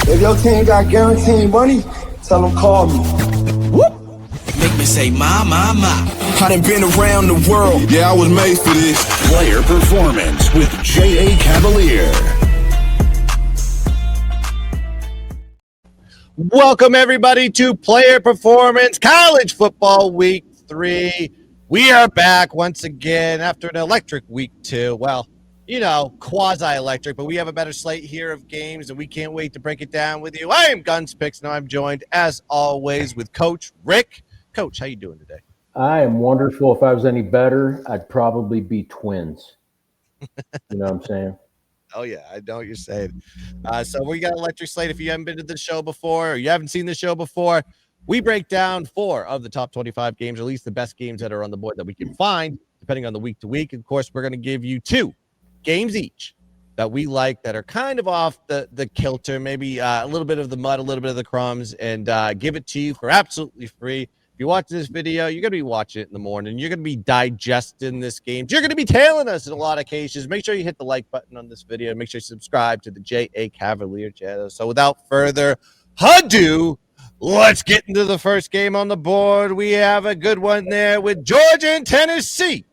If your team got guaranteed money, tell them call me. Whoop. Make me say, my. I done been around the world. Yeah, I was made for this. Player Performance with J.A. Cavalier. Welcome, everybody, to Player Performance College Football Week 3. We are back once again after an electric week 2. Well, you know, quasi-electric, but we have a better slate here of games, and we can't wait to break it down with you. I am Guns Picks, and I'm joined, as always, with Coach Rick. Coach, how you doing today? I am wonderful. If I was any better, I'd probably be twins. You know what I'm saying? Oh, yeah, I know what you're saying. So we got electric slate. If you haven't been to the show before or you haven't seen the show before, we break down 4 of the top 25 games, or at least the best games that are on the board that we can find, depending on the week to week. Of course, we're going to give you 2 games each that we like that are kind of off the kilter, maybe a little bit of the mud, a little bit of the crumbs, and give it to you for absolutely free. If you watch this video, you're going to be watching it in the morning. You're going to be digesting this game. You're going to be tailing us in a lot of cases. Make sure you hit the like button on this video. Make sure you subscribe to the J.A. Cavalier channel. So without further ado, let's get into the first game on the board. We have a good one there with Georgia and Tennessee.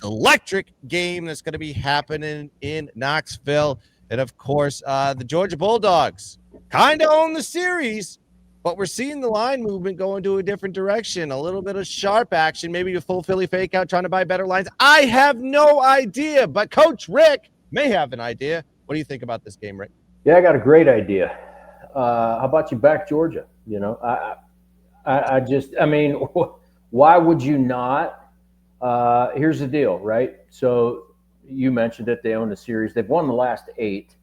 Electric game that's going to be happening in Knoxville. And, of course, the Georgia Bulldogs kind of own the series, but we're seeing the line movement go into a different direction, a little bit of sharp action, maybe a full Philly fake out trying to buy better lines. I have no idea, but Coach Rick may have an idea. What do you think about this game, Rick? Yeah, I got a great idea. How about you back Georgia? You know, I mean, why would you not? Here's the deal, right? So you mentioned that they own the series. They've won the last 8.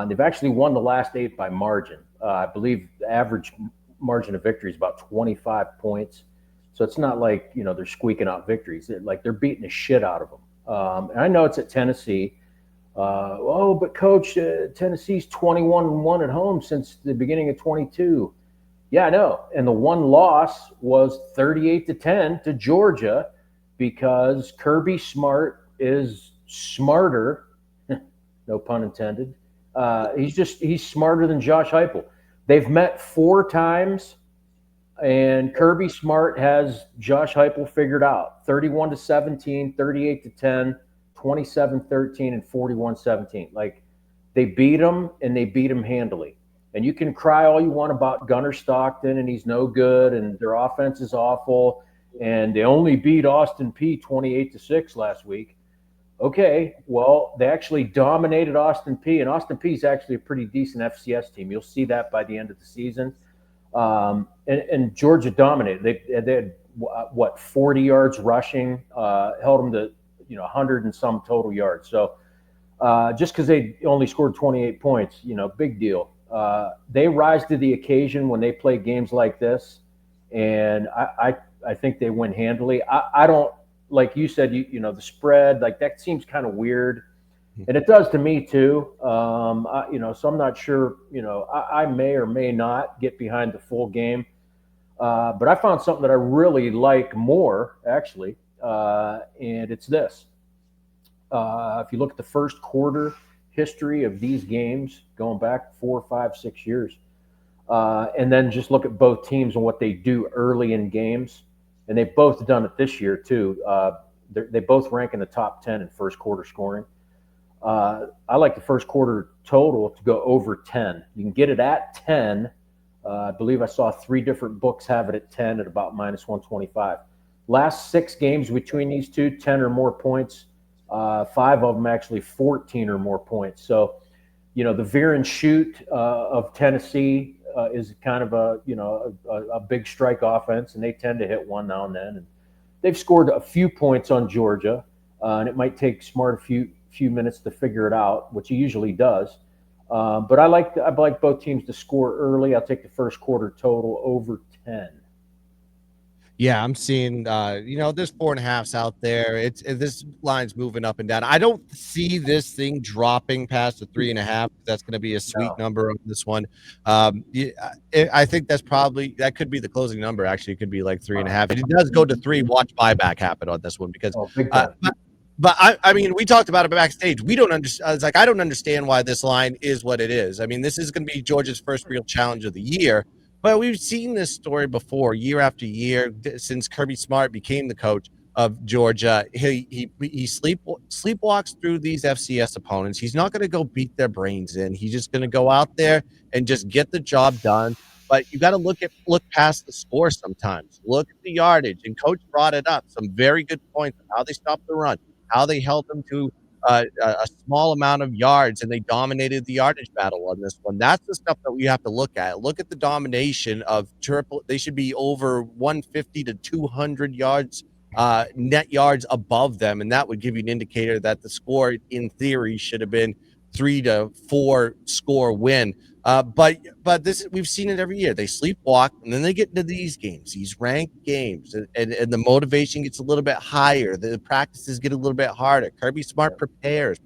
They've actually won the last 8 by margin. I believe the average margin of victory is about 25 points. So it's not like, you know, they're squeaking out victories. They're beating the shit out of them. And I know it's at Tennessee. But Coach, Tennessee's 21-1 at home since the beginning of 22. Yeah, I know. And the one loss was 38-10 to Georgia, because Kirby Smart is smarter, no pun intended. He's smarter than Josh Heupel. They've met 4 times, and Kirby Smart has Josh Heupel figured out. 31-17, 38-10, 27-13, and 41-17. Like, they beat him, and they beat him handily. And you can cry all you want about Gunnar Stockton, and he's no good, and their offense is awful. And they only beat Austin Peay 28-6 last week. Okay, well, they actually dominated Austin Peay, and Austin Peay is actually a pretty decent FCS team. You'll see that by the end of the season. And Georgia dominated. They had 40 yards rushing, held them to 100 and some total yards. So just because they only scored 28 points, big deal. They rise to the occasion when they play games like this, and I think they win handily. I don't, like you said, the spread, like, that seems kind of weird. And it does to me too. So I'm not sure, I may or may not get behind the full game. But I found something that I really like more, actually. And it's this. If you look at the first quarter history of these games, going back 4, 5, 6 years, and then just look at both teams and what they do early in games. And they've both done it this year, too. They both rank in the top 10 in first quarter scoring. I like the first quarter total to go over 10. You can get it at 10. I believe I saw 3 different books have it at 10 at about -125. Last 6 games between these two, 10 or more points. 5 of them actually 14 or more points. So, the veer and shoot of Tennessee is kind of a big strike offense, and they tend to hit one now and then. And they've scored a few points on Georgia, and it might take Smart a few minutes to figure it out, which he usually does. But I like both teams to score early. I'll take the first quarter total over 10. Yeah, I'm seeing, there's 4.5s out there. This line's moving up and down. I don't see this thing dropping past the 3.5. That's going to be a sweet number on this one. I think that could be the closing number. Actually, it could be like 3.5. If it does go to 3, watch buyback happen on this one, because But I mean, we talked about it backstage. We don't understand. It's like I don't understand why this line is what it is. I mean, this is going to be Georgia's first real challenge of the year. But we've seen this story before, year after year, since Kirby Smart became the coach of Georgia. He sleepwalks through these FCS opponents. He's not going to go beat their brains in. He's just going to go out there and just get the job done. But you got to look past the score sometimes. Look at the yardage. And Coach brought it up. Some very good points on how they stopped the run, how they held them to a small amount of yards, and they dominated the yardage battle on this one. That's the stuff that we have to look at. Look at the domination of triple. They should be over 150 to 200 yards, net yards above them, and that would give you an indicator that the score, in theory, should have been 3 to 4 score win. But this, we've seen it every year. They sleepwalk, and then they get into these games, these ranked games, and the motivation gets a little bit higher. The practices get a little bit harder. Kirby Smart prepares,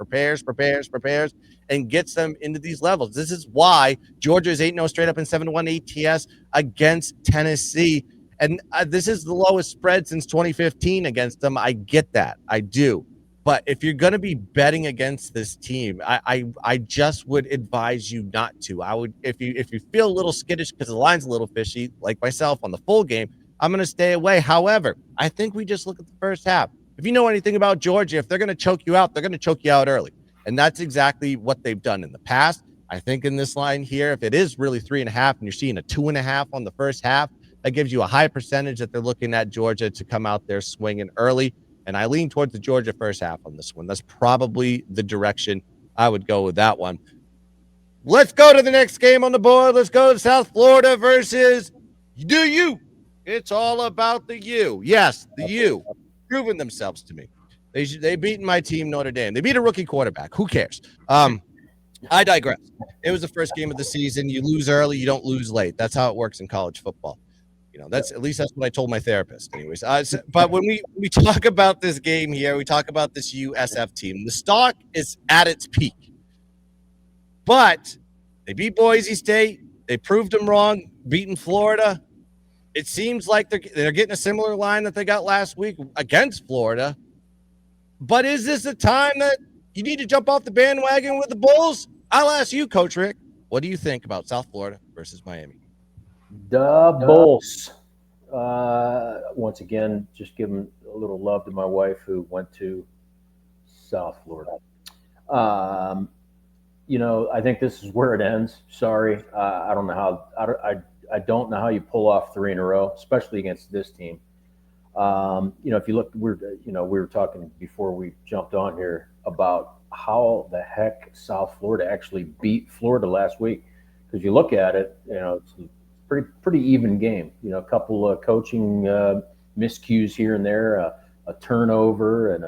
and gets them into these levels. This is why Georgia is 8-0 straight up and 7-1 ATS against Tennessee. And this is the lowest spread since 2015 against them. I get that. I do. But if you're going to be betting against this team, I just would advise you not to. I would, if you feel a little skittish because the line's a little fishy, like myself on the full game, I'm going to stay away. However, I think we just look at the first half. If you know anything about Georgia, if they're going to choke you out, they're going to choke you out early. And that's exactly what they've done in the past. I think in this line here, if it is really 3.5 and you're seeing a 2.5 on the first half, that gives you a high percentage that they're looking at Georgia to come out there swinging early. And I lean towards the Georgia first half on this one. That's probably the direction I would go with that one. Let's go to the next game on the board. Let's go to South Florida versus the U. It's all about the U. Yes, the U. Proving themselves to me. They beaten my team, Notre Dame. They beat a rookie quarterback. Who cares? I digress. It was the first game of the season. You lose early, you don't lose late. That's how it works in college football. You know, that's what I told my therapist anyways. But when we talk about this game here, we talk about this USF team. The stock is at its peak, but they beat Boise State. They proved them wrong, beating Florida. It seems like they're getting a similar line that they got last week against Florida. But is this a time that you need to jump off the bandwagon with the Bulls? I'll ask you, Coach Rick. What do you think about South Florida versus Miami? The Bulls. Once again, just giving a little love to my wife who went to South Florida. I think this is where it ends. Sorry, I don't know how. I don't know how you pull off 3 in a row, especially against this team. If you look, we were talking before we jumped on here about how the heck South Florida actually beat Florida last week. Because you look at it, it's pretty even game. A couple of coaching miscues here and there, a turnover, and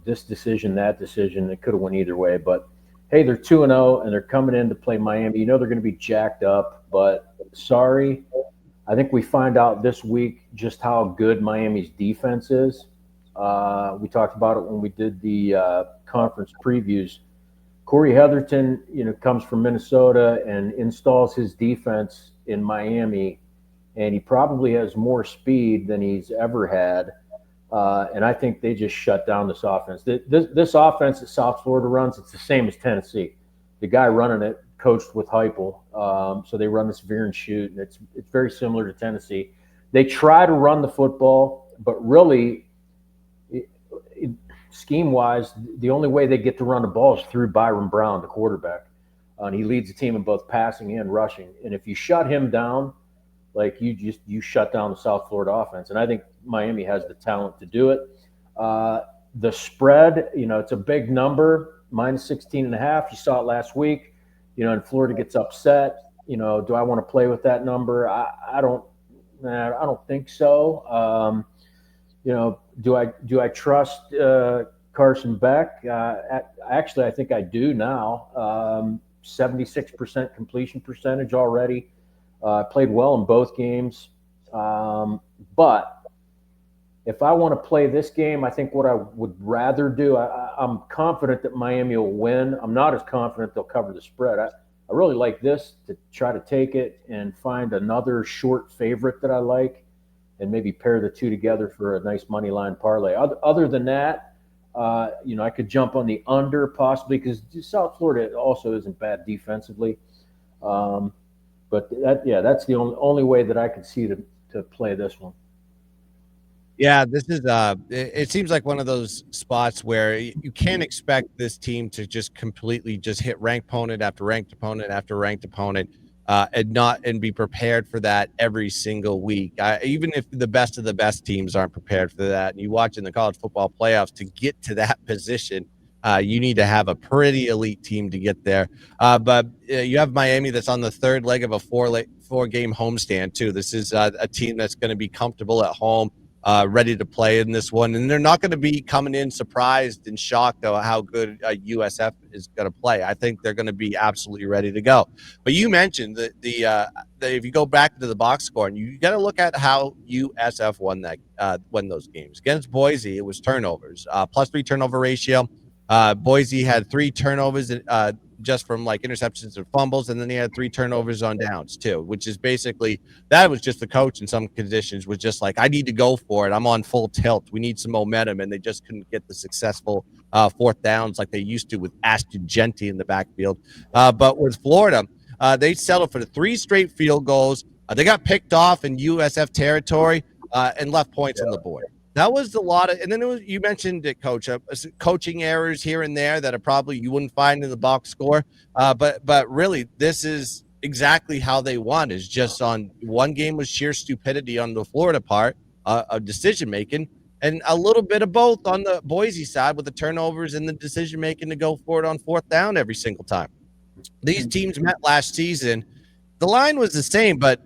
this decision, that decision. It could have went either way. But hey, they're 2-0 and they're coming in to play Miami. They're going to be jacked up. But sorry, I think we find out this week just how good Miami's defense is. We talked about it when we did the conference previews. Corey Heatherton, comes from Minnesota and installs his defense in Miami, and he probably has more speed than he's ever had. And I think they just shut down this offense. This offense that South Florida runs, it's the same as Tennessee. The guy running it coached with Heupel, so they run this veer and shoot, and it's very similar to Tennessee. They try to run the football, but really, scheme-wise, the only way they get to run the ball is through Byron Brown, the quarterback. And he leads the team in both passing and rushing. And if you shut him down, like you shut down the South Florida offense. And I think Miami has the talent to do it. The spread, it's a big number, minus 16.5. You saw it last week. And Florida gets upset. Do I want to play with that number? I don't think so. Do I trust Carson Beck? Actually, I think I do now. 76% completion percentage already. Played well in both games. But if I want to play this game, I think what I would rather do, I'm confident that Miami will win. I'm not as confident they'll cover the spread. I really like this to try to take it and find another short favorite that I like. and maybe pair the two together for a nice money line parlay. Other than that, I could jump on the under possibly because South Florida also isn't bad defensively. But that's the only way that I could see to play this one. Yeah, this is it seems like one of those spots where you can't expect this team to just completely just hit ranked opponent after ranked opponent after ranked opponent, and be prepared for that every single week. Even if the best of the best teams aren't prepared for that, and you watch in the college football playoffs to get to that position, you need to have a pretty elite team to get there. But you have Miami that's on the third leg of a four-game homestand too. This is a team that's going to be comfortable at home. Ready to play in this one, and they're not going to be coming in surprised and shocked at how good USF is going to play. I think they're going to be absolutely ready to go. But you mentioned that if you go back to the box score, and you got to look at how USF won those games against Boise. It was turnovers, +3 turnover ratio. Boise had 3 turnovers just from like interceptions and fumbles, and then he had 3 turnovers on downs too, which is basically that was just the coach in some conditions was just like, I need to go for it. I'm on full tilt. We need some momentum, and they just couldn't get the successful 4th downs like they used to with Ashton Genty in the backfield. But with Florida, they settled for the 3 straight field goals. They got picked off in USF territory and left points on the board. That was a lot of, and then you mentioned it, Coach, coaching errors here and there that are probably you wouldn't find in the box score. But really, this is exactly how they won. Is just on one game was sheer stupidity on the Florida part of decision making, and a little bit of both on the Boise side with the turnovers and the decision making to go for it on 4th down every single time. These teams met last season. The line was the same, but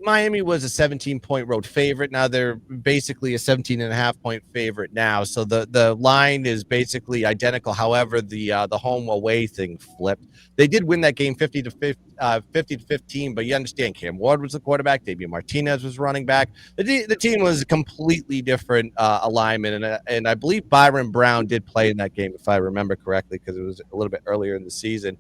Miami was a 17-point road favorite. Now they're basically a 17.5-point favorite now. So the line is basically identical. However, the home away thing flipped. They did win that game 50 to 15, but you understand Cam Ward was the quarterback. Damian Martinez was running back. The team was a completely different alignment, and I believe Byron Brown did play in that game, if I remember correctly, because it was a little bit earlier in the season.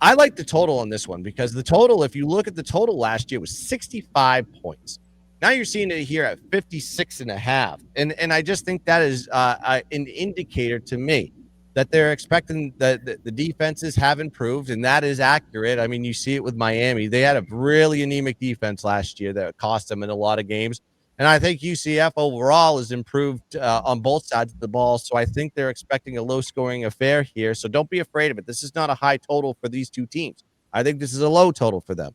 I like the total on this one because the total, if you look at the total last year, was 65 points. Now you're seeing it here at 56.5. And I just think that is an indicator to me that they're expecting that the defenses have improved, and that is accurate. I mean, you see it with Miami. They had a really anemic defense last year that cost them in a lot of games. And I think UCF overall has improved on both sides of the ball. So I think they're expecting a low-scoring affair here. So don't be afraid of it. This is not a high total for these two teams. I think this is a low total for them.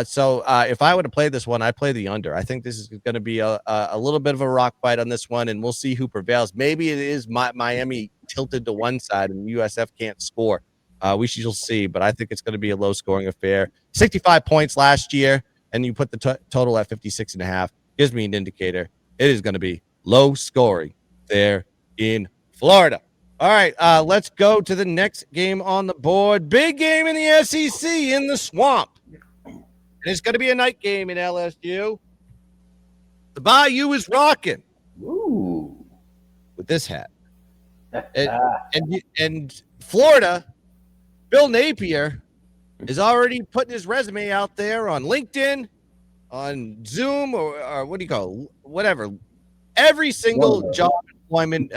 So if I were to play this one, I'd play the under. I think this is going to be a little bit of a rock fight on this one, and we'll see who prevails. Maybe it is Miami tilted to one side and USF can't score. We shall see, but I think it's going to be a low-scoring affair. 65 points last year, and you put the total at 56.5. Gives me an indicator. It is going to be low scoring there in Florida. All right, let's go to the next game on the board. Big game in the SEC in the Swamp. And it's going to be a night game in LSU. The Bayou is rocking. Ooh. With this hat. And Florida, Bill Napier is already putting his resume out there on LinkedIn, on Zoom, or what do you call it? Whatever. Every single job employment,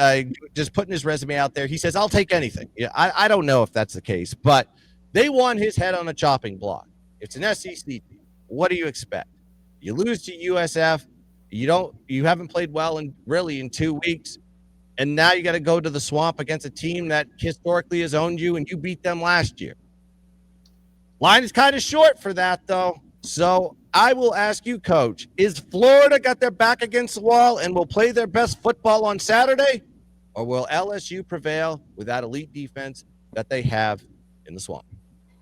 just putting his resume out there. He says, I'll take anything. Yeah, I don't know if that's the case, but they want his head on a chopping block. It's an SEC team. What do you expect? You lose to USF. You haven't played well in 2 weeks. And now you got to go to the Swamp against a team that historically has owned you, and you beat them last year. Line is kind of short for that, though. So I will ask you, Coach, is Florida got their back against the wall and will play their best football on Saturday? Or will LSU prevail with that elite defense that they have in the Swamp?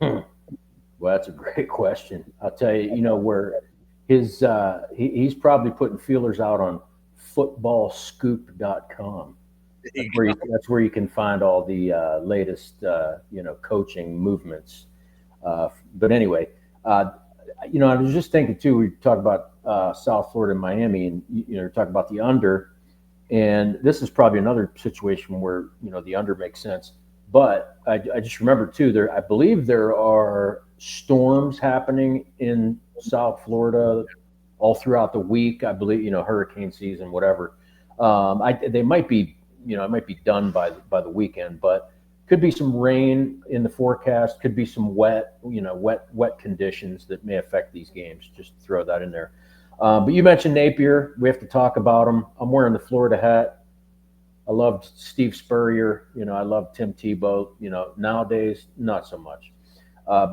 Well, that's a great question. I'll tell you, where he's probably putting feelers out on footballscoop.com. That's where you can find all the latest, coaching movements. But anyway, I was just thinking too. We talked about South Florida and Miami, and you're talking about the under. And this is probably another situation where the under makes sense. But I just remember too. I believe there are storms happening in South Florida all throughout the week. I believe, hurricane season, whatever. They might be, it might be done by the weekend, but could be some rain in the forecast. Could be some wet conditions that may affect these games. Just throw that in there. But you mentioned Napier. We have to talk about him. I'm wearing the Florida hat. I loved Steve Spurrier. I love Tim Tebow. Nowadays, not so much.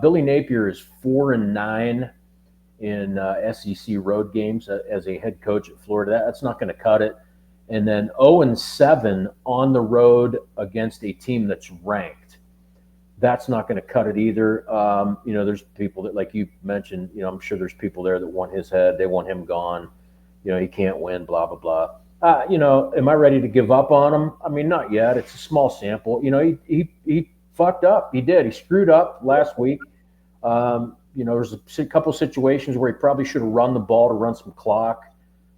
Billy Napier is 4-9 in SEC road games as a head coach at Florida. That's not going to cut it. And then 0-7 on the road against a team that's ranked. That's not going to cut it either. There's people that, like you mentioned, I'm sure there's people there that want his head. They want him gone. He can't win, blah, blah, blah. Am I ready to give up on him? I mean, not yet. It's a small sample. He fucked up. He did. He screwed up last week. There's a couple of situations where he probably should have run the ball to run some clock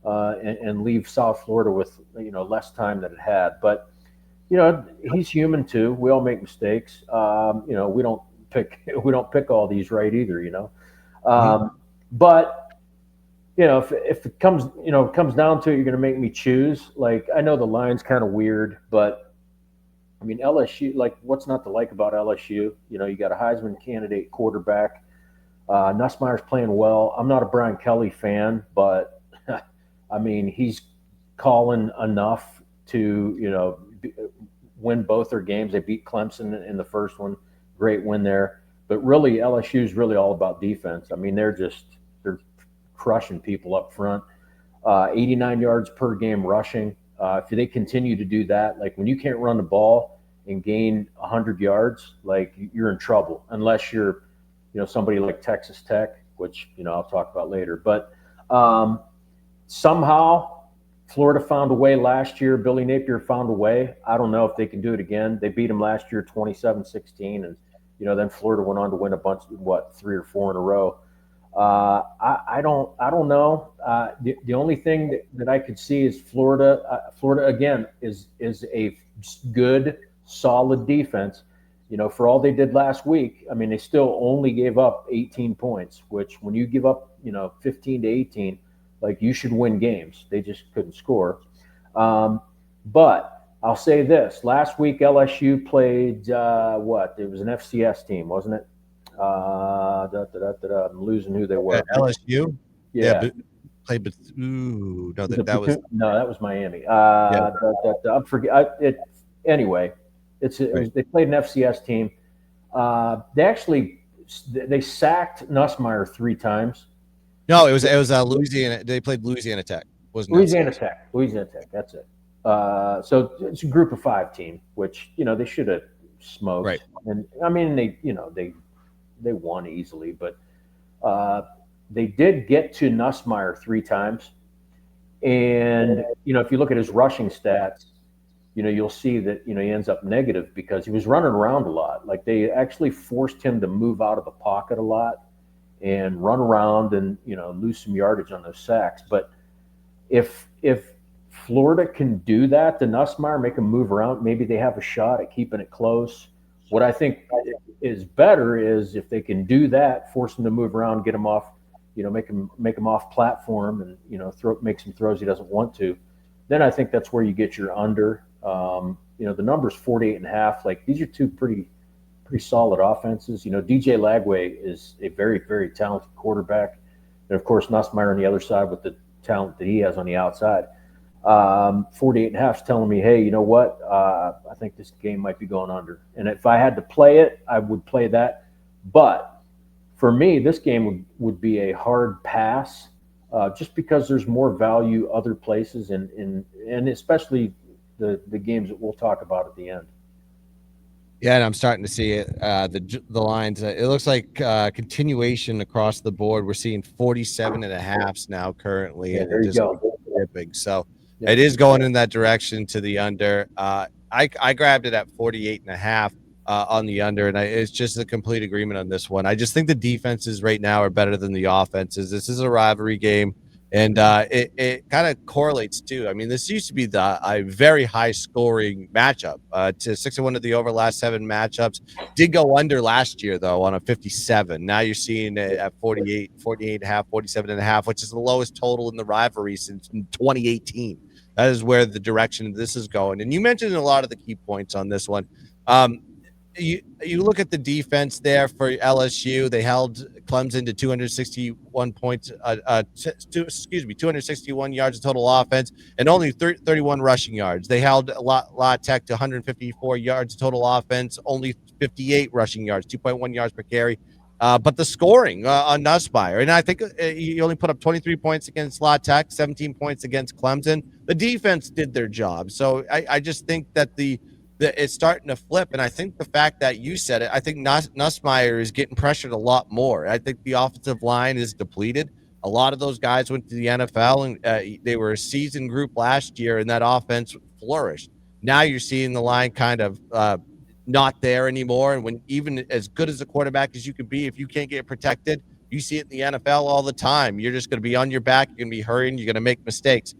and leave South Florida with, less time than it had. But, he's human too. We all make mistakes. We don't pick all these right either, But if it comes down to it, you're going to make me choose. Like, I know the line's kind of weird, but I mean, LSU, like, what's not to like about LSU? You got a Heisman candidate quarterback. Nussmeier's playing well. I'm not a Brian Kelly fan, but I mean, he's calling enough to, win both their games. They beat Clemson in the first one. Great win there. But really, LSU is really all about defense. I mean, they're crushing people up front. 89 yards per game rushing. If they continue to do that, like when you can't run the ball and gain 100 yards, like you're in trouble unless you're, somebody like Texas Tech, which, I'll talk about later. But somehow Florida found a way last year. Billy Napier found a way. I don't know if they can do it again. They beat them last year 27-16. And, then Florida went on to win a bunch, 3 or 4 in a row. I don't know. The only thing that I could see is Florida. Florida again is a good, solid defense. For all they did last week, I mean, they still only gave up 18 points, which when you give up, 15 to 18, like you should win games. They just couldn't score. But I'll say this: last week LSU played It was an FCS team, wasn't it? I'm losing who they were. LSU. Yeah. Played, but that was Miami. I'm forget. Anyway, they played an FCS team. They sacked Nussmeier 3 times. No, it was Louisiana. They played Louisiana Tech. Louisiana Tech. That's it. So it's a group of 5 team, which they should have smoked. Right. And I mean they won easily, but they did get to Nussmeier 3 times. And, if you look at his rushing stats, you'll see that, he ends up negative because he was running around a lot. Like they actually forced him to move out of the pocket a lot and run around and, lose some yardage on those sacks. But if Florida can do that to Nussmeier, make him move around, maybe they have a shot at keeping it close. What I think is better is if they can do that, force him to move around, get him off, make him off platform and, make some throws he doesn't want to. Then I think that's where you get your under. The number's 48.5. Like these are 2 pretty solid offenses. DJ Lagway is a very, very talented quarterback. And of course, Nussmeier on the other side with the talent that he has on the outside. 48.5 is telling me, hey, you know what? I think this game might be going under. And if I had to play it, I would play that. But for me, this game would be a hard pass, just because there's more value other places and especially the games that we'll talk about at the end. Yeah, and I'm starting to see it. The lines. It looks like continuation across the board. We're seeing 47.5s now currently. Yeah, and there you go. Big. So it is going in that direction to the under. I grabbed it at 48.5 on the under, and it's just a complete agreement on this one. I just think the defenses right now are better than the offenses. This is a rivalry game. And it kind of correlates too. I mean, this used to be a very high scoring matchup. To 6-1 of the over last 7 matchups. Did go under last year though on a 57. Now you're seeing it at 48, 48 and a half, 47 and a half, which is the lowest total in the rivalry since 2018. That is where the direction this is going. And you mentioned a lot of the key points on this one. You look at the defense there for LSU. They held Clemson to 261 points, 261 yards of total offense, and only 31 rushing yards. They held La Tech to 154 yards of total offense, only 58 rushing yards, 2.1 yards per carry. But the scoring on Nussmeier, and I think you only put up 23 points against La Tech, 17 points against Clemson. The defense did their job. So I just think that it's starting to flip. And I think the fact that you said it, I think Nussmeier is getting pressured a lot more. I think the offensive line is depleted. A lot of those guys went to the NFL, and they were a seasoned group last year, and that offense flourished. Now you're seeing the line kind of not there anymore. And when even as good as a quarterback as you could be, if you can't get protected, you see it in the NFL all the time. You're just going to be on your back. You're going to be hurrying. You're going to make mistakes.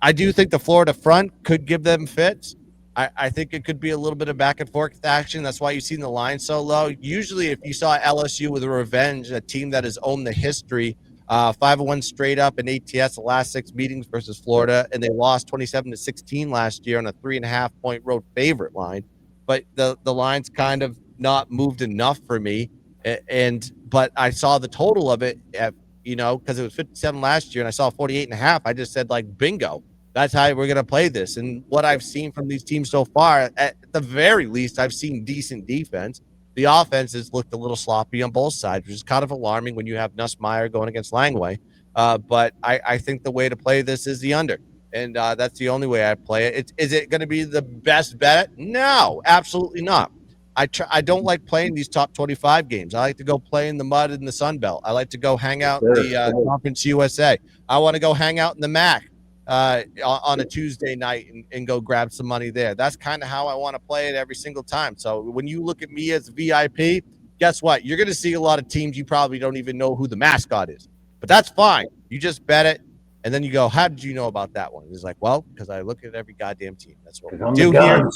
I do think the Florida front could give them fits. I think it could be a little bit of back and forth action. That's why you've seen the line so low. Usually, if you saw LSU with a revenge, a team that has owned the history, 5-1 straight up in ATS the last 6 meetings versus Florida, and they lost 27-16 last year on a 3.5 point road favorite line. But the line's kind of not moved enough for me. But I saw the total of it at, because it was 57 last year, and I saw 48.5. I just said, like, bingo. That's how we're going to play this. And what I've seen from these teams so far, at the very least, I've seen decent defense. The offense has looked a little sloppy on both sides, which is kind of alarming when you have Nussmeier going against Langway. But I think the way to play this is the under. And that's the only way I play it. Is it going to be the best bet? No, absolutely not. I don't like playing these top 25 games. I like to go play in the mud in the Sun Belt. I like to go hang out in the Conference USA. I want to go hang out in the MAC. On a Tuesday night and go grab some money there. That's kind of how I want to play it every single time. So when you look at me as a VIP, guess what? You're going to see a lot of teams you probably don't even know who the mascot is. But that's fine. You just bet it, and then you go, how did you know about that one? It's like, well, because I look at every goddamn team. That's what we do here.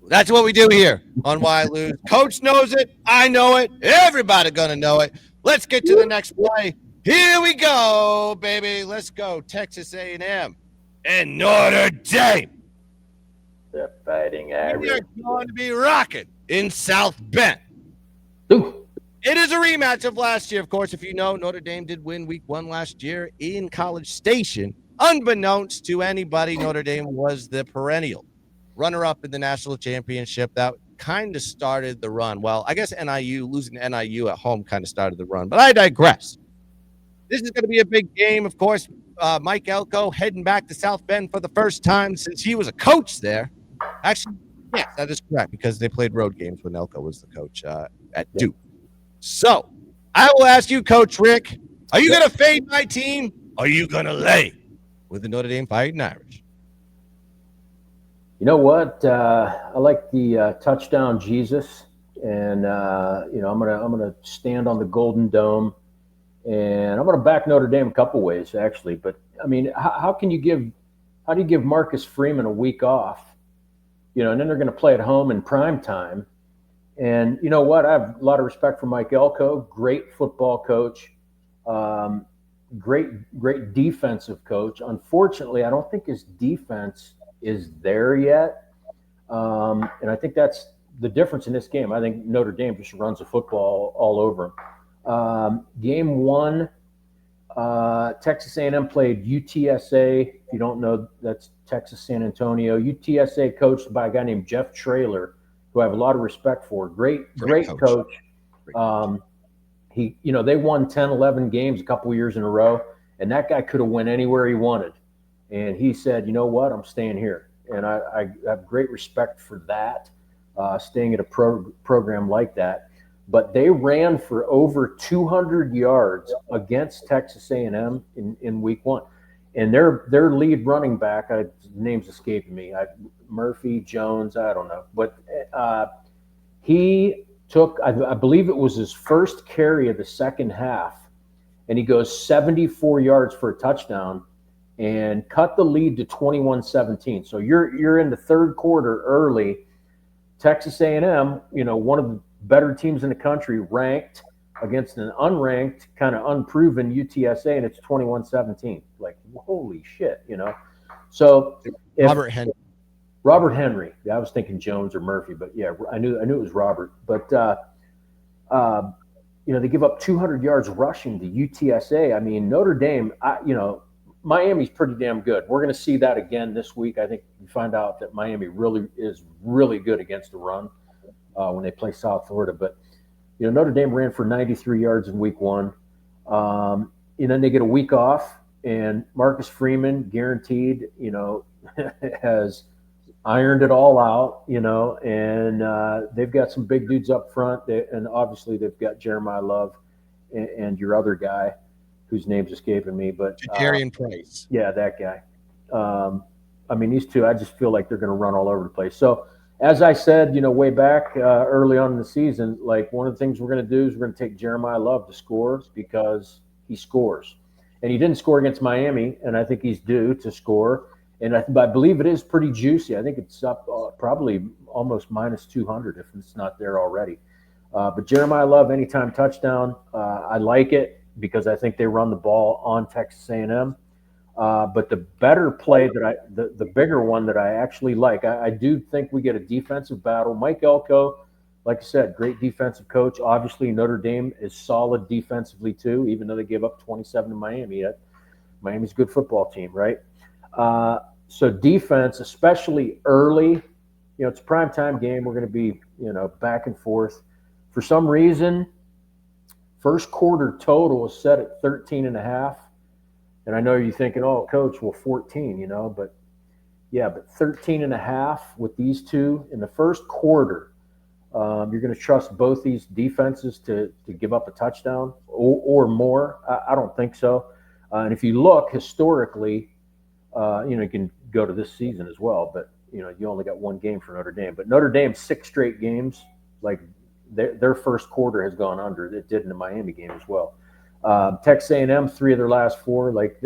That's what we do here on Why I Lose. Coach knows it. I know it. Everybody going to know it. Let's get to the next play. Here we go, baby. Let's go. Texas A&M and Notre Dame. The Fighting Irish. We're going to be rocking in South Bend. Ooh. It is a rematch of last year. Of course, if you know, Notre Dame did win week 1 last year in College Station. Unbeknownst to anybody, Notre Dame was the perennial runner-up in the national championship. That kind of started the run. Well, I guess losing to NIU at home kind of started the run, but I digress. This is going to be a big game, of course. Mike Elko heading back to South Bend for the first time since he was a coach there. Actually, yes, that is correct, because they played road games when Elko was the coach at Duke. So I will ask you, Coach Rick, are you going to fade my team, or are you going to lay with the Notre Dame Fighting Irish? You know what? I like the touchdown Jesus, and I'm gonna stand on the Golden Dome. And I'm going to back Notre Dame a couple ways, actually. But, I mean, how do you give Marcus Freeman a week off? And then they're going to play at home in prime time. And you know what? I have a lot of respect for Mike Elko, great football coach, great defensive coach. Unfortunately, I don't think his defense is there yet. And I think that's the difference in this game. I think Notre Dame just runs the football all over him. Game 1, Texas A&M played UTSA. If you don't know, that's Texas San Antonio. UTSA coached by a guy named Jeff Traylor, who I have a lot of respect for. Great coach. They won 10, 11 games a couple of years in a row, and that guy could have went anywhere he wanted. And he said, you know what, I'm staying here. And I have great respect for that, staying at a program like that. But they ran for over 200 yards against Texas A&M in week 1. And their lead running back, his name's escaping me, Murphy, Jones, I don't know. But he took, I believe it was his first carry of the second half, and he goes 74 yards for a touchdown and cut the lead to 21-17. So you're in the third quarter early. Texas A&M, one of the better teams in the country, ranked against an unranked, kind of unproven UTSA, and it's 21-17. Like, holy shit, So Robert Henry. Yeah, I was thinking Jones or Murphy, but yeah, I knew it was Robert. But they give up 200 yards rushing to UTSA. I mean, Notre Dame. Miami's pretty damn good. We're going to see that again this week. I think we find out that Miami really is really good against the run when they play South Florida. But Notre Dame ran for 93 yards in week 1. And then they get a week off, and Marcus Freeman, guaranteed, has ironed it all out, and they've got some big dudes up front. And obviously they've got Jeremiah Love and your other guy, whose name's escaping me, but Jadarian Price. Yeah, that guy. These two, I just feel like they're going to run all over the place. So, as I said, way back early on in the season, like, one of the things we're going to do is we're going to take Jeremiah Love to score because he scores, and he didn't score against Miami, and I think he's due to score. And I believe it is pretty juicy. I think it's up probably almost minus 200 if it's not there already. But Jeremiah Love, anytime touchdown, I like it, because I think they run the ball on Texas A&M. But the better play the bigger one that I actually like, I do think we get a defensive battle. Mike Elko, like I said, great defensive coach. Obviously, Notre Dame is solid defensively too, even though they gave up 27 to Miami. Miami's a good football team, right? So defense, especially early, it's a primetime game. We're going to be, back and forth. For some reason, first quarter total is set at 13.5. And I know you're thinking, oh, coach, 14, but 13.5 with these two in the first quarter. You're going to trust both these defenses to give up a touchdown or more? I don't think so. And if you look historically, you can go to this season as well, but you only got one game for Notre Dame. But Notre Dame, 6 straight games, like their first quarter has gone under. It did in the Miami game as well. Texas A&M, 3 of their last 4. Like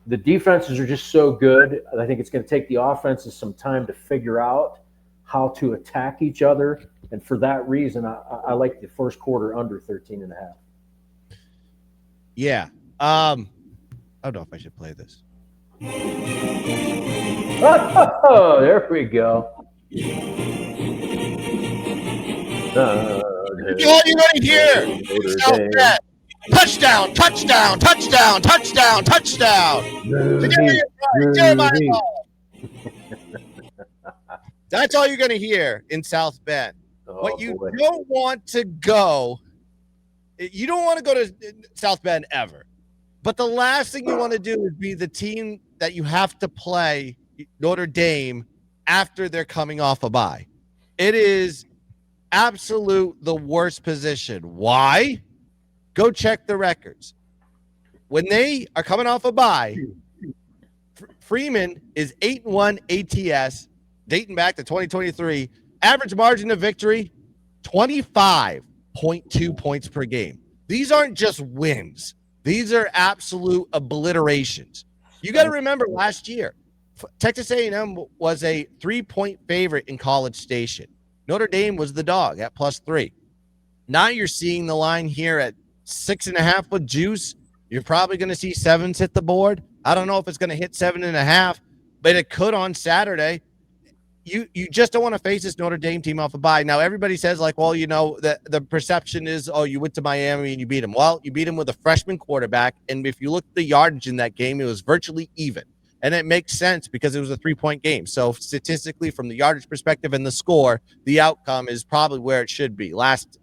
the defenses are just so good. I think it's going to take the offenses some time to figure out how to attack each other. And for that reason, I like the first quarter under 13.5. Yeah. I don't know if I should play this. Oh, there we go. All you want to hear. Touchdown, touchdown, touchdown, touchdown, touchdown. That's all you're going to hear in South Bend. What you don't want to go, you don't want to go to South Bend ever. But the last thing you want to do is be the team that you have to play, Notre Dame, after they're coming off a bye. It is the worst position. Why? Go check the records. When they are coming off a bye, Freeman is 8-1 ATS, dating back to 2023. Average margin of victory, 25.2 points per game. These aren't just wins. These are absolute obliterations. You got to remember last year, Texas A&M was a 3-point favorite in College Station. Notre Dame was the dog at +3. Now you're seeing the line here at 6.5 with juice. You're probably going to see 7s hit the board. I don't know if it's going to hit 7.5, but it could on Saturday. You just don't want to face this Notre Dame team off a bye. Now, everybody says, like, well, the perception is, oh, you went to Miami and you beat them. Well, you beat them with a freshman quarterback, and if you look at the yardage in that game, it was virtually even. And it makes sense because it was a 3-point game. So statistically, from the yardage perspective and the score, the outcome is probably where it should be. Last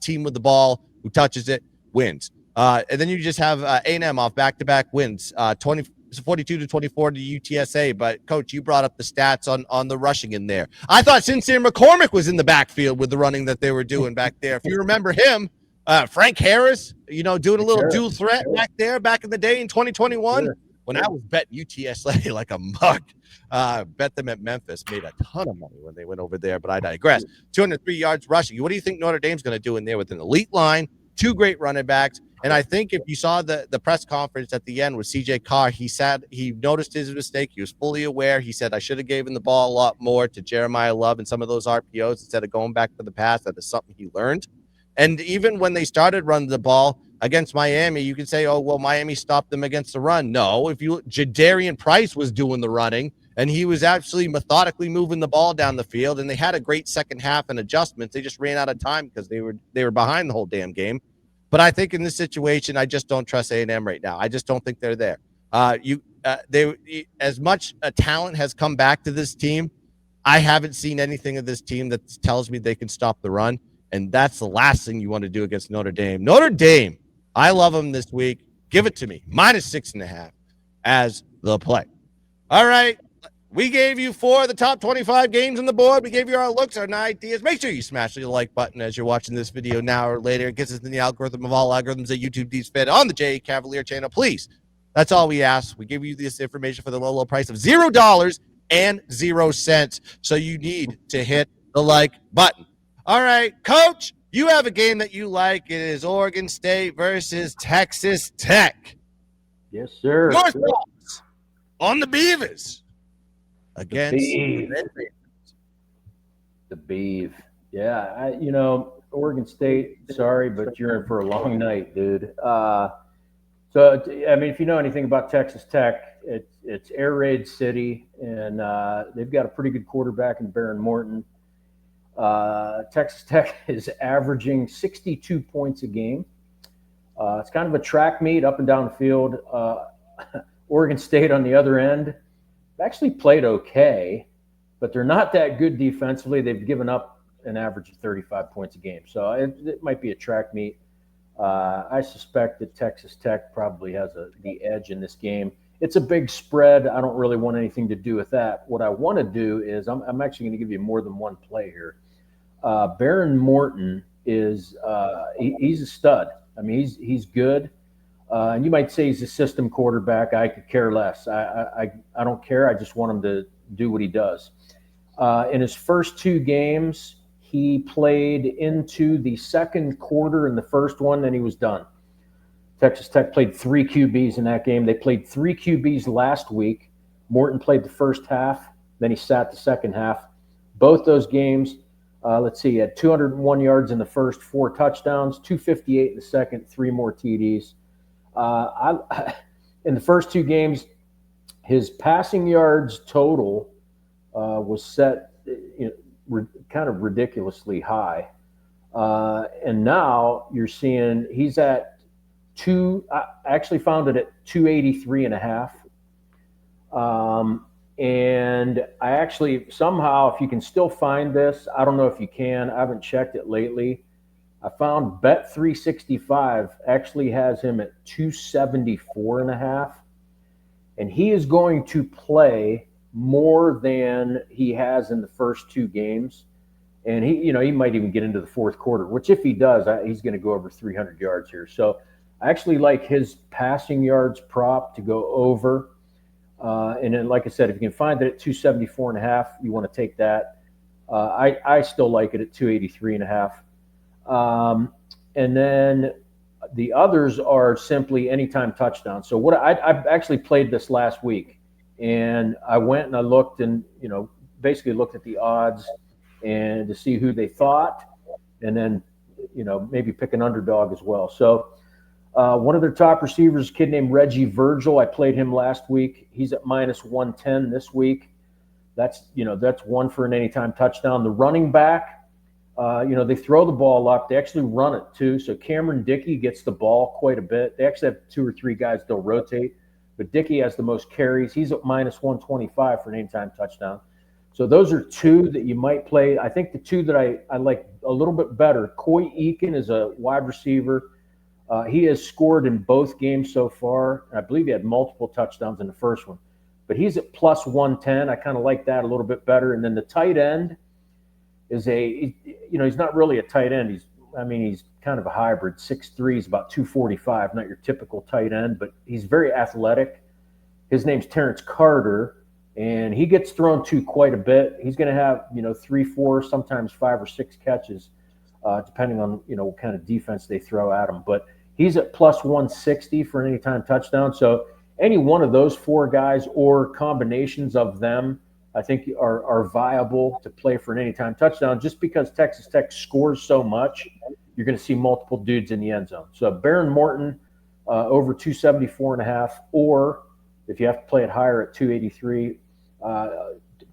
team with the ball who touches it wins. And then you just have A&M off back-to-back wins, 42-24 to UTSA. But, Coach, you brought up the stats on the rushing in there. I thought Sincere McCormick was in the backfield with the running that they were doing back there. If you remember him, Frank Harris, doing a little dual threat back there back in the day in 2021. Sure. When I was betting UTSA like a mug, bet them at Memphis, made a ton of money when they went over there, but I digress. 203 yards rushing. What do you think Notre Dame's going to do in there with an elite line, 2 great running backs, And I think if you saw the press conference at the end with CJ Carr, he said he noticed his mistake. He was fully aware. He said, I should have given the ball a lot more to Jeremiah Love and some of those RPOs instead of going back to the pass. That is something he learned. And even when they started running the ball against Miami, you can say, oh, well, Miami stopped them against the run. No, if you Jadarian Price was doing the running, and he was actually methodically moving the ball down the field, and they had a great second half and adjustments. They just ran out of time because they were behind the whole damn game. But I think in this situation, I just don't trust A&M right now. I just don't think they're there. As much talent has come back to this team, I haven't seen anything of this team that tells me they can stop the run. And that's the last thing you want to do against Notre Dame. Notre Dame, I love them this week. Give it to me. -6.5 as the play. All right. We gave you 4 of the top 25 games on the board. We gave you our looks, our ideas. Make sure you smash the like button as you're watching this video now or later. It gets us in the algorithm of all algorithms that YouTube deems fit on the J. Cavalier channel. Please. That's all we ask. We give you this information for the low, low price of $0.00. So you need to hit the like button. All right, Coach, you have a game that you like. It is Oregon State versus Texas Tech. Yes, sir. Your thoughts on the Beavers against the Beav. Yeah, Oregon State, sorry, but you're in for a long night, dude. So, I mean, if you know anything about Texas Tech, it's Air Raid City, and they've got a pretty good quarterback in Baron Morton. Texas Tech is averaging 62 points a game. It's kind of a track meet up and down the field. Oregon State on the other end actually played okay, but they're not that good defensively. They've given up an average of 35 points a game. So it might be a track meet. I suspect that Texas Tech probably has the edge in this game. It's a big spread. I don't really want anything to do with that. What I want to do is I'm actually going to give you more than one play here. Baron Morton is he's a stud. I mean, he's good. And you might say he's a system quarterback. I could care less. I don't care. I just want him to do what he does. In his first 2 games, he played into the second quarter in the first one, then he was done. Texas Tech played 3 QBs in that game. They played 3 QBs last week. Morton played the first half, then he sat the second half. Both those games, he had 201 yards in the first, 4 touchdowns, 258 in the second, 3 more TDs. In the first 2 games, his passing yards total was set kind of ridiculously high. And now you're seeing he's at I actually found it at 283.5. And I actually somehow, if you can still find this, I don't know if you can, I haven't checked it lately. I found Bet365 actually has him at 274.5. And he is going to play more than he has in the first 2 games. And he might even get into the fourth quarter, which if he does, he's going to go over 300 yards here. So I actually like his passing yards prop to go over. And then, like I said, if you can find it at 274.5, you want to take that. I still like it at 283.5. And then the others are simply anytime touchdowns. So I've actually played this last week, and I went and I looked and, basically looked at the odds and to see who they thought, and then, maybe pick an underdog as well. So one of their top receivers, a kid named Reggie Virgil. I played him last week. He's at -110 this week. That's 1 for an anytime touchdown. The running back, they throw the ball up. They actually run it too. So Cameron Dickey gets the ball quite a bit. They actually have 2 or 3 guys they'll rotate, but Dickey has the most carries. He's at -125 for an anytime touchdown. So those are 2 that you might play. I think the 2 that I like a little bit better, Coy Eakin is a wide receiver. He has scored in both games so far. I believe he had multiple touchdowns in the first one. But he's at +110. I kind of like that a little bit better. And then the tight end is he's not really a tight end. He's kind of a hybrid. 6'3", he's about 245, not your typical tight end, but he's very athletic. His name's Terrence Carter, and he gets thrown to quite a bit. He's going to have, 3, 4, sometimes 5 or 6 catches, depending on, what kind of defense they throw at him. But He's at plus 160 for an anytime touchdown. So any one of those four guys or combinations of them, I think are viable to play for an anytime touchdown. Just because Texas Tech scores so much, you're going to see multiple dudes in the end zone. So Baron Morton over 274.5, or if you have to play it higher at 283,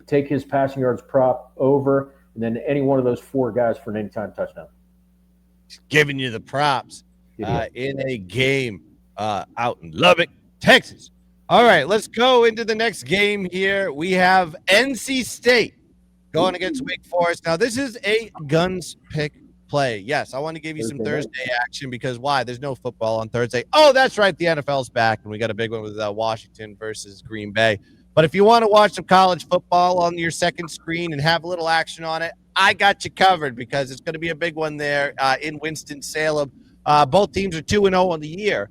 take his passing yards prop over, and then any one of those four guys for an anytime touchdown. Giving you the props in a game out in Lubbock, Texas. All right, let's go into the next game here. We have NC State going against Wake Forest. Now, this is a guns pick play. Yes, I want to give you some Thursday action because why? There's no football on Thursday. Oh, that's right. The NFL's back, and we got a big one with Washington versus Green Bay. But if you want to watch some college football on your second screen and have a little action on it, I got you covered because it's going to be a big one there in Winston-Salem. Both teams are 2-0 on the year.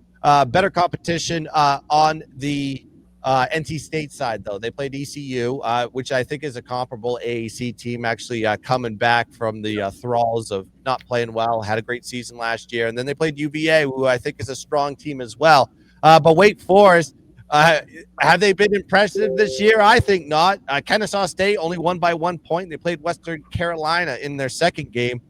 Better competition on the NC State side, though. They played ECU, which I think is a comparable AAC team, actually coming back from the thralls of not playing well, had a great season last year. And then they played UVA, who I think is a strong team as well. But Wake Forest, have they been impressive this year? I think not. Kennesaw State only won by 1 point. They played Western Carolina in their second game.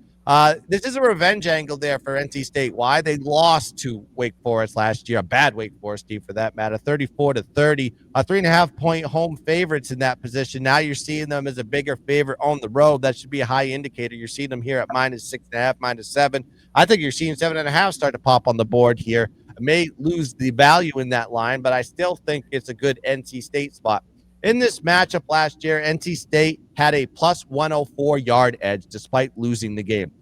This is a revenge angle there for NC State. Why? They lost to Wake Forest last year, a bad Wake Forest team for that matter, 34-30, 3.5 point home favorites in that position. Now you're seeing them as a bigger favorite on the road. That should be a high indicator. You're seeing them here at -6.5, -7. I think you're seeing 7.5 start to pop on the board here. I may lose the value in that line, but I still think it's a good NC State spot. In this matchup last year, NC State had a plus 104 yard edge despite losing the game.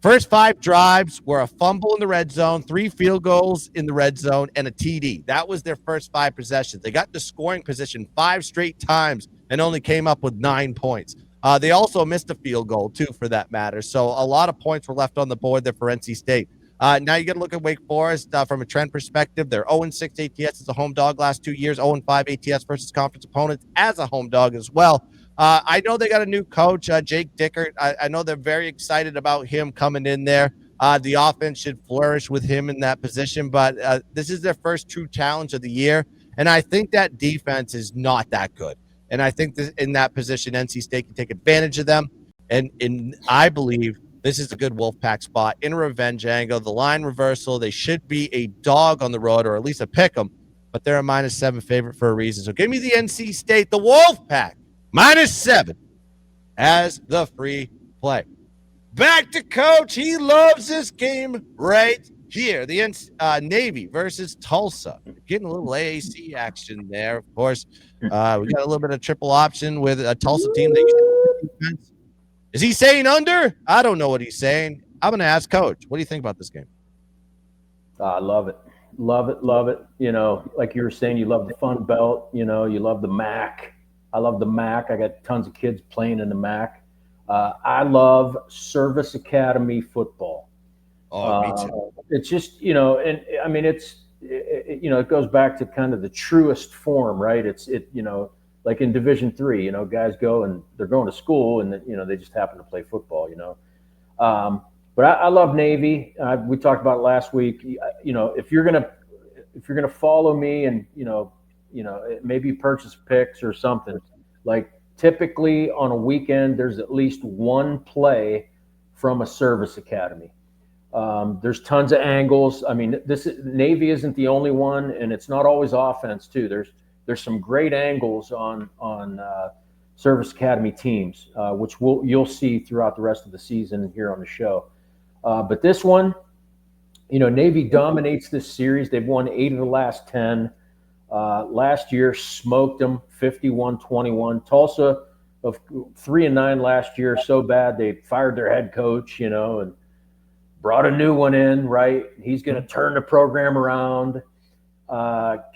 First 5 drives were a fumble in the red zone, 3 field goals in the red zone, and a TD. That was their first 5 possessions. They got to scoring position 5 straight times and only came up with 9 points. They also missed a field goal, too, for that matter. So a lot of points were left on the board there for NC State. Now you got to look at Wake Forest from a trend perspective. They're 0-6 ATS as a home dog last 2 years, 0-5 ATS versus conference opponents as a home dog as well. I know they got a new coach, Jake Dickert. I know they're very excited about him coming in there. The offense should flourish with him in that position, but this is their first true challenge of the year, and I think that defense is not that good. And I think this, in that position, NC State can take advantage of them, and I believe this is a good Wolfpack spot in a revenge angle. The line reversal, they should be a dog on the road or at least a pick 'em, but they're a -7 favorite for a reason. So give me the NC State, the Wolfpack, -7 as the free play. Back to Coach. He loves this game right here. The Navy versus Tulsa. Getting a little AAC action there, of course. We got a little bit of triple option with a Tulsa team that uses defense. Is he saying under? I don't know what he's saying. I'm going to ask Coach. What do you think about this game? I love it. Love it. Love it. You know, like you were saying, you love the Fun Belt. You know, you love the MAC. I love the MAC. I got tons of kids playing in the MAC. I love Service Academy football. Oh, me too. It's just, you know, and I mean, you know, it goes back to kind of the truest form, right? You know, like in Division III, you know, guys go and they're going to school and, you know, they just happen to play football, you know. But I love Navy. We talked about it last week. You know, if you're gonna follow me and, you know, maybe purchase picks or something, like typically on a weekend, there's at least one play from a Service Academy. There's tons of angles. I mean, Navy isn't the only one, and it's not always offense too. There's some great angles on Service Academy teams, which you'll see throughout the rest of the season here on the show. But this one, you know, Navy dominates this series. They've won 8 of the last 10. Last year, smoked them 51-21. Tulsa of 3-9 last year, so bad they fired their head coach, you know, and brought a new one in. Right, he's going to turn the program around.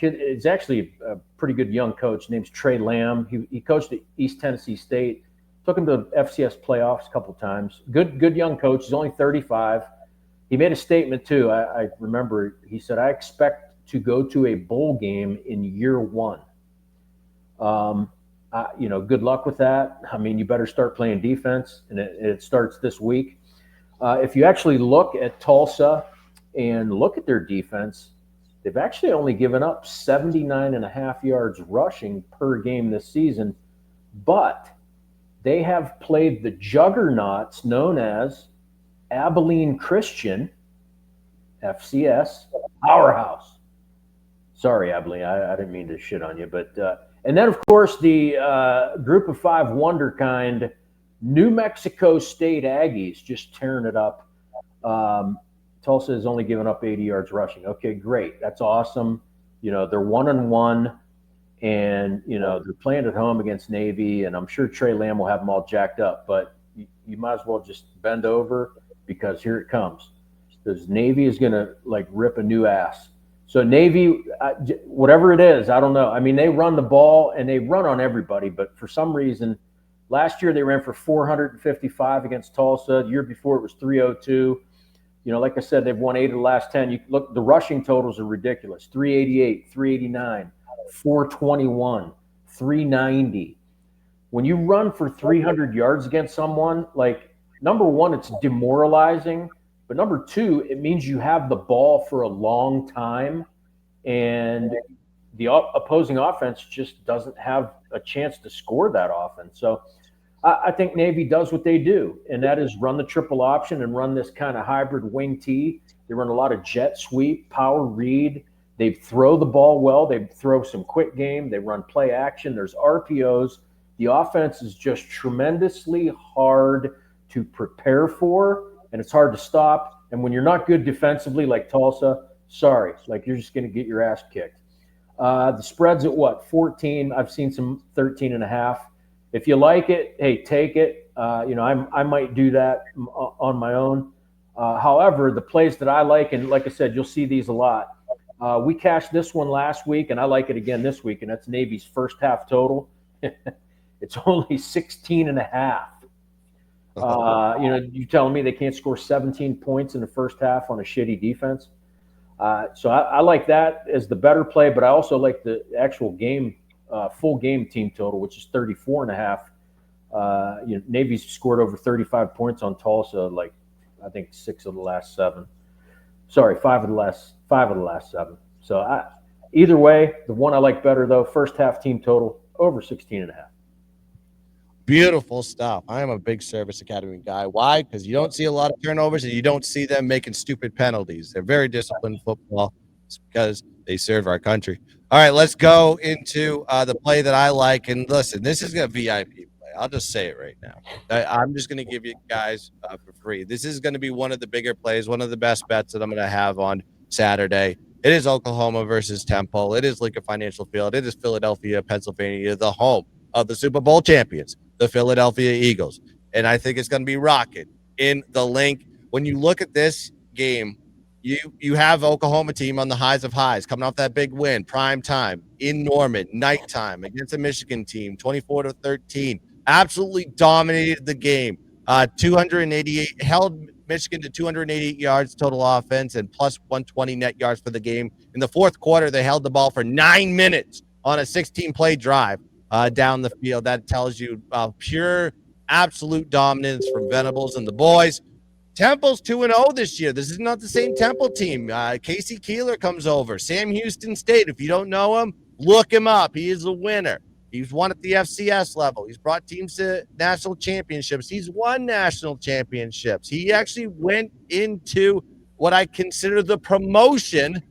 It's actually a pretty good young coach. Name's Trey Lamb. He coached at East Tennessee State. Took him to FCS playoffs a couple times. Good young coach. He's only 35. He made a statement too. I remember he said, "I expect to go to a bowl game in year 1." You know, good luck with that. I mean, you better start playing defense, and it starts this week. If you actually look at Tulsa, and look at their defense, they've actually only given up 79.5 yards rushing per game this season, but they have played the juggernauts known as Abilene Christian, FCS, powerhouse. Sorry, Abilene, I didn't mean to shit on you. But and then, of course, the group of five wonderkind, New Mexico State Aggies, just tearing it up. Tulsa has only given up 80 yards rushing. Okay, great. That's awesome. They're 1-1, and, they're playing at home against Navy, and I'm sure Trey Lamb will have them all jacked up. But you might as well just bend over, because here it comes. Because Navy is going to, rip a new ass. So Navy, whatever it is, I don't know. I mean, they run the ball, and they run on everybody. But for some reason, last year they ran for 455 against Tulsa. The year before it was 302. Like I said, they've won 8 of the last 10. You look, the rushing totals are ridiculous. 388, 389, 421, 390. When you run for 300 yards against someone, number one, it's demoralizing. But number two, it means you have the ball for a long time, and the opposing offense just doesn't have a chance to score that often. So I think Navy does what they do, and that is run the triple option and run this kind of hybrid wing T. They run a lot of jet sweep, power read. They throw the ball well. They throw some quick game. They run play action. There's RPOs. The offense is just tremendously hard to prepare for, and it's hard to stop. And when you're not good defensively like Tulsa, sorry, you're just going to get your ass kicked. The spread's at what, 14? I've seen some 13.5. If you like it, hey, take it. I might do that on my own. However, the plays that I like, and like I said, you'll see these a lot. We cashed this one last week, and I like it again this week, and that's Navy's first half total. It's only 16.5. You telling me they can't score 17 points in the first half on a shitty defense? So I like that as the better play, but I also like the actual game, full game team total, which is 34.5. Navy's scored over 35 points on Tulsa, I think 6 of the last 7. Sorry, 5 of the last 7. So either way, the one I like better though, first half team total over 16.5. Beautiful stuff. I am a big Service Academy guy. Why? Because you don't see a lot of turnovers, and you don't see them making stupid penalties. They're very disciplined football. It's because they serve our country. All right, let's go into the play that I like. And listen, this is a VIP play. I'll just say it right now. I'm just going to give you guys for free. This is going to be one of the bigger plays, one of the best bets that I'm going to have on Saturday. It is Oklahoma versus Temple. It is Lincoln Financial Field. It is Philadelphia, Pennsylvania, the home of the Super Bowl champions, the Philadelphia Eagles. And I think it's going to be rocking in the link. When you look at this game, you have Oklahoma team on the highs of highs, coming off that big win, prime time in Norman, nighttime against a Michigan team, 24-13. Absolutely dominated the game. 288 held Michigan to 288 yards total offense and plus 120 net yards for the game. In the fourth quarter, they held the ball for 9 minutes on a 16-play drive down the field. That tells you pure, absolute dominance from Venables and the boys. Temple's 2-0 this year. This is not the same Temple team. Casey Keeler comes over. Sam Houston State. If you don't know him, look him up. He is a winner. He's won at the FCS level. He's brought teams to national championships. He's won national championships. He actually went into what I consider the promotion,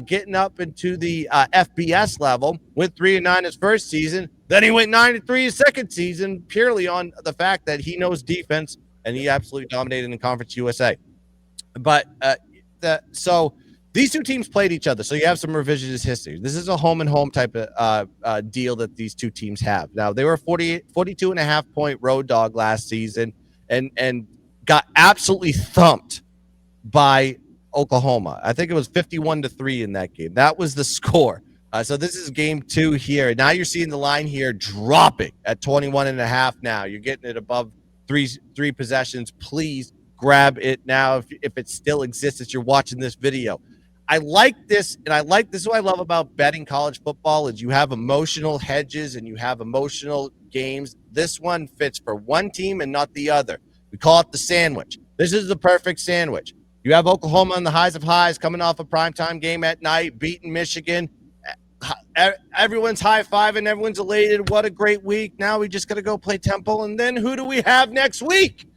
getting up into the FBS level. Went 3-9 his first season. Then he went 9-3 his second season, purely on the fact that he knows defense, and he absolutely dominated in Conference USA. But so these two teams played each other, so you have some revisionist history. This is a home-and-home type of deal that these two teams have. Now, they were 42.5-point road dog last season and got absolutely thumped by Oklahoma. I think it was 51-3 in that game. That was the score. So this is game 2 here. Now you're seeing the line here dropping at 21.5 now. You're getting it above three possessions. Please grab it now if it still exists as you're watching this video. I like this, and this is what I love about betting college football is you have emotional hedges and you have emotional games. This one fits for one team and not the other. We call it the sandwich. This is the perfect sandwich. You have Oklahoma on the highs of highs, coming off a primetime game at night, beating Michigan. Everyone's high-fiving. Everyone's elated. What a great week. Now we just got to go play Temple. And then who do we have next week?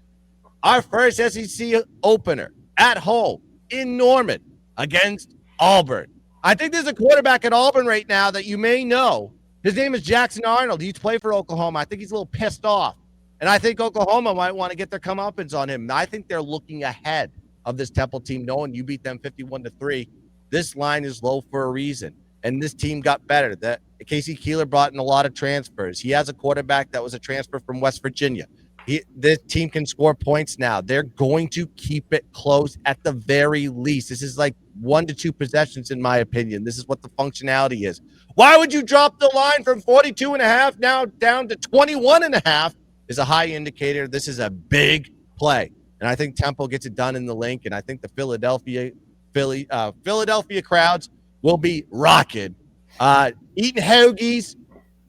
Our first SEC opener at home in Norman against Auburn. I think there's a quarterback at Auburn right now that you may know. His name is Jackson Arnold. He used to play for Oklahoma. I think he's a little pissed off. And I think Oklahoma might want to get their comeuppance on him. I think they're looking ahead of this Temple team, knowing you beat them 51-3. This line is low for a reason. And this team got better. That Casey Keeler brought in a lot of transfers. He has a quarterback that was a transfer from West Virginia. This team can score points now. They're going to keep it close at the very least. This is like 1 to 2 possessions, in my opinion. This is what the functionality is. Why would you drop the line from 42.5 now down to 21.5? Is a high indicator. This is a big play. And I think Temple gets it done in the link. And I think the Philadelphia crowds will be rocking, eating hoagies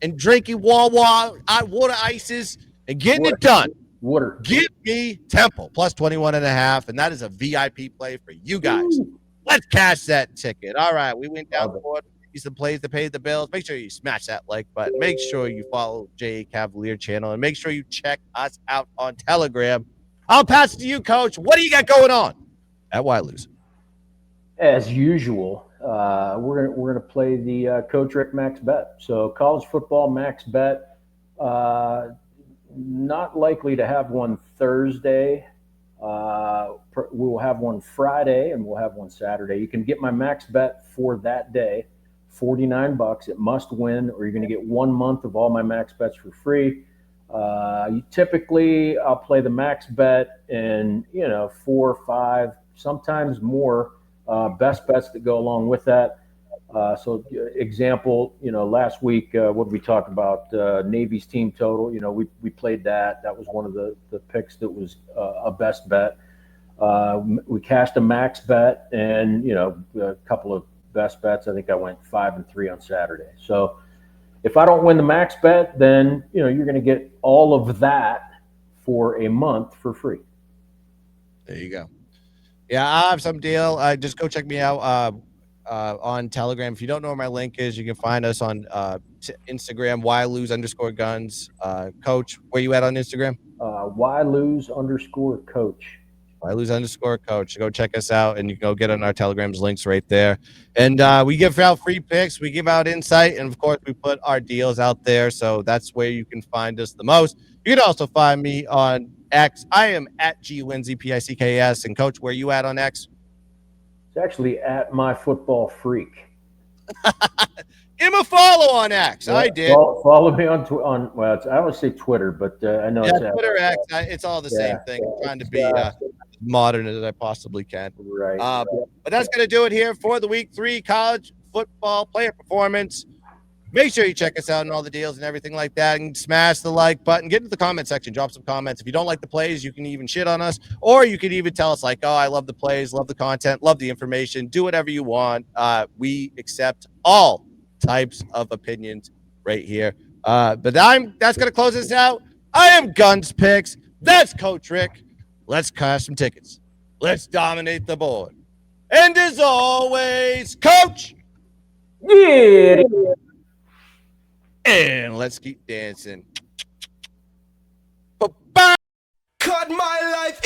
and drinking Wawa water ices and getting it done. Water. Give me Temple plus 21.5, and that is a VIP play for you guys. Ooh. Let's cash that ticket. All right, we went down the board. Some plays to pay the bills. Make sure you smash that like button. Make sure you follow J.A. Cavalier channel, and make sure you check us out on Telegram. I'll pass it to you, Coach. What do you got going on at Why Lose? As usual, we're gonna play the Coach Rick Max Bet. So college football Max Bet. Not likely to have one Thursday. We will have one Friday, and we'll have one Saturday. You can get my Max Bet for that day, $49. It must win, or you're going to get 1 month of all my Max Bets for free. Typically, I'll play the Max Bet in 4 or 5, sometimes more best bets that go along with that. So example, last week, what did we talk about? Navy's team total, we played that. That was one of the picks that was a best bet. We cashed a max bet and, a couple of best bets. I think I went 5 and 3 on Saturday. So if I don't win the max bet, then, you're going to get all of that for a month for free. There you go. Yeah, I have some deal. Just go check me out. On Telegram. If you don't know where my link is, you can find us on Instagram, @whylose_guns. Coach, where you at on Instagram? @whylose_coach. @whylose_coach. Go check us out, and you can go get on our Telegram's links right there. And we give out free picks, we give out insight, and of course, we put our deals out there. So that's where you can find us the most. You can also find me on X. I am @GWinzy_PICKS. And Coach, where you at on X? It's actually @MyFootballFreak. Give him a follow on X. Yeah, I did. Follow me on I always say Twitter, but I know it's Twitter, X. It's all the same thing. I'm trying to be as modern as I possibly can. Right. But that's going to do it here for the Week 3 college football player performance. Make sure you check us out and all the deals and everything like that, and smash the like button. Get into the comment section. Drop some comments. If you don't like the plays, you can even shit on us, or you can even tell us like, oh, I love the plays, love the content, love the information. Do whatever you want. We accept all types of opinions right here. But that's going to close this out. I am Guns Picks. That's Coach Rick. Let's cash some tickets. Let's dominate the board. And as always, Coach. Yeah. And let's keep dancing. Bye-bye. Cut my life